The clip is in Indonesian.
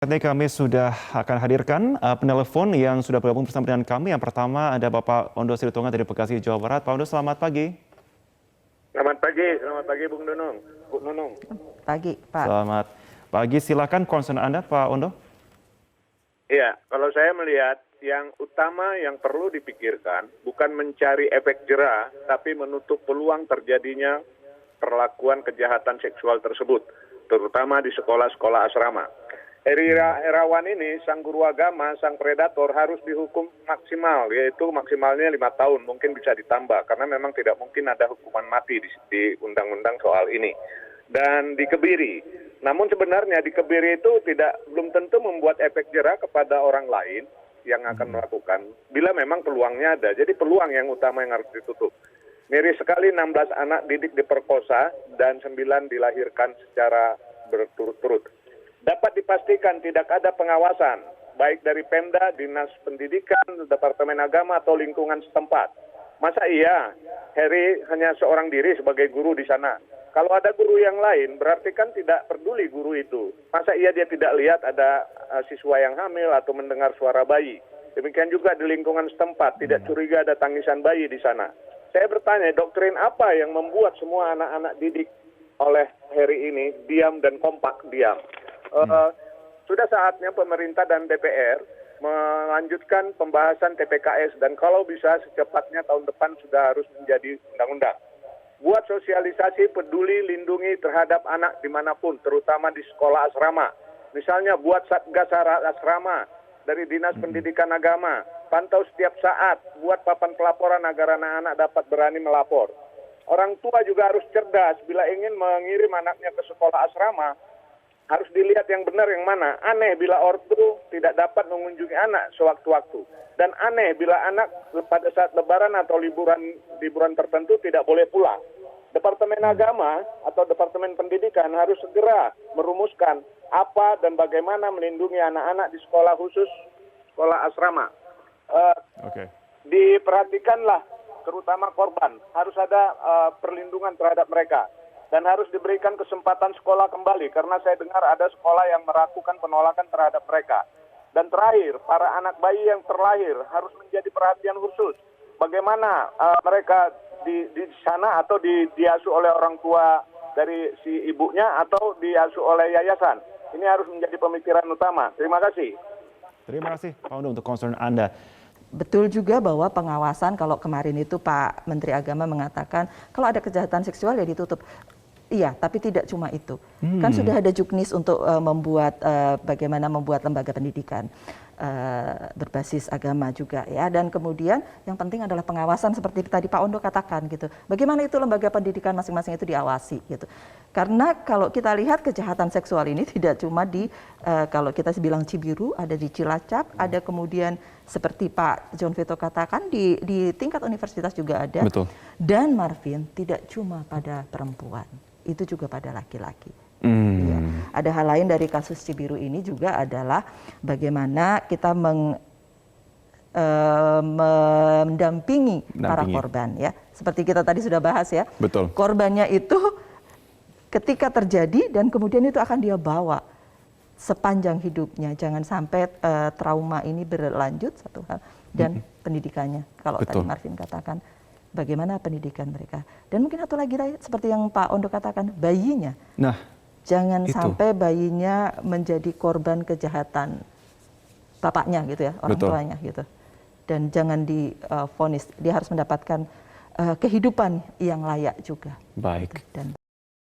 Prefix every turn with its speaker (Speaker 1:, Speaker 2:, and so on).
Speaker 1: Saat ini kami sudah akan hadirkan penelepon yang sudah bergabung bersama dengan kami. Yang pertama ada Bapak Ondo Siretuunga dari Bekasi, Jawa Barat. Pak Ondo, selamat pagi.
Speaker 2: Selamat pagi Bung Nunung. Bu Nunung.
Speaker 3: Pagi, Pak.
Speaker 1: Selamat pagi, silakan concern Anda, Pak Ondo.
Speaker 2: Iya, kalau saya melihat yang utama yang perlu dipikirkan bukan mencari efek jera, tapi menutup peluang terjadinya perlakuan kejahatan seksual tersebut, terutama di sekolah-sekolah asrama. Heri Irawan ini, sang guru agama, sang predator harus dihukum maksimal, yaitu maksimalnya 5 tahun, mungkin bisa ditambah, karena memang tidak mungkin ada hukuman mati di undang-undang soal ini. Dan dikebiri. Namun sebenarnya dikebiri itu belum tentu membuat efek jera kepada orang lain yang akan melakukan, bila memang peluangnya ada. Jadi peluang yang utama yang harus ditutup. Miris sekali 16 anak didik diperkosa dan 9 dilahirkan secara berturut-turut. Dapat dipastikan tidak ada pengawasan, baik dari Pemda, Dinas Pendidikan, Departemen Agama, atau lingkungan setempat. Masa iya, Heri hanya seorang diri sebagai guru di sana? Kalau ada guru yang lain, berarti kan tidak peduli guru itu. Masa iya dia tidak lihat ada siswa yang hamil atau mendengar suara bayi? Demikian juga di lingkungan setempat, tidak curiga ada tangisan bayi di sana. Saya bertanya, doktrin apa yang membuat semua anak-anak didik oleh Heri ini diam dan kompak diam? Sudah saatnya pemerintah dan DPR melanjutkan pembahasan TPKS dan kalau bisa secepatnya tahun depan sudah harus menjadi undang-undang. Buat sosialisasi peduli lindungi terhadap anak dimanapun, terutama di sekolah asrama. Misalnya buat satgas asrama dari Dinas Pendidikan Agama, pantau setiap saat, buat papan pelaporan agar anak-anak dapat berani melapor. Orang tua juga harus cerdas bila ingin mengirim anaknya ke sekolah asrama, harus dilihat yang benar yang mana. Aneh bila ortu tidak dapat mengunjungi anak sewaktu-waktu. Dan aneh bila anak pada saat lebaran atau liburan tertentu tidak boleh pulang. Departemen Agama atau Departemen Pendidikan harus segera merumuskan apa dan bagaimana melindungi anak-anak di sekolah khusus, sekolah asrama. Diperhatikanlah terutama korban. Harus ada perlindungan terhadap mereka. Dan harus diberikan kesempatan sekolah kembali, karena saya dengar ada sekolah yang melakukan penolakan terhadap mereka. Dan terakhir, para anak bayi yang terlahir harus menjadi perhatian khusus. Bagaimana mereka di sana atau diasuh oleh orang tua dari si ibunya atau diasuh oleh yayasan. Ini harus menjadi pemikiran utama. Terima kasih.
Speaker 1: Terima kasih, Pak Ondo, untuk concern Anda.
Speaker 3: Betul juga bahwa pengawasan, kalau kemarin itu Pak Menteri Agama mengatakan kalau ada kejahatan seksual ya ditutup. Iya, tapi tidak cuma itu. Kan sudah ada juknis untuk bagaimana membuat lembaga pendidikan berbasis agama juga ya. Dan kemudian yang penting adalah pengawasan seperti tadi Pak Ondo katakan gitu. Bagaimana itu lembaga pendidikan masing-masing itu diawasi gitu. Karena kalau kita lihat kejahatan seksual ini tidak cuma di kalau kita bilang Cibiru, ada di Cilacap, ada kemudian seperti Pak John Vito katakan di tingkat universitas juga ada.
Speaker 1: Betul.
Speaker 3: Dan Marvin tidak cuma pada perempuan, itu juga pada laki-laki. Ya. Ada hal lain dari kasus Cibiru ini juga adalah bagaimana kita mendampingi para korban ya. Seperti kita tadi sudah bahas ya.
Speaker 1: Betul.
Speaker 3: Korbannya itu ketika terjadi dan kemudian itu akan dia bawa sepanjang hidupnya. Jangan sampai trauma ini berlanjut satu hal dan pendidikannya. Kalau tadi Marvin katakan bagaimana pendidikan mereka. Dan mungkin satu lagi seperti yang Pak Ondo katakan, bayinya. Nah, jangan sampai bayinya menjadi korban kejahatan bapaknya gitu ya, orang tuanya gitu. Dan jangan divonis, dia harus mendapatkan kehidupan yang layak juga.
Speaker 1: Baik.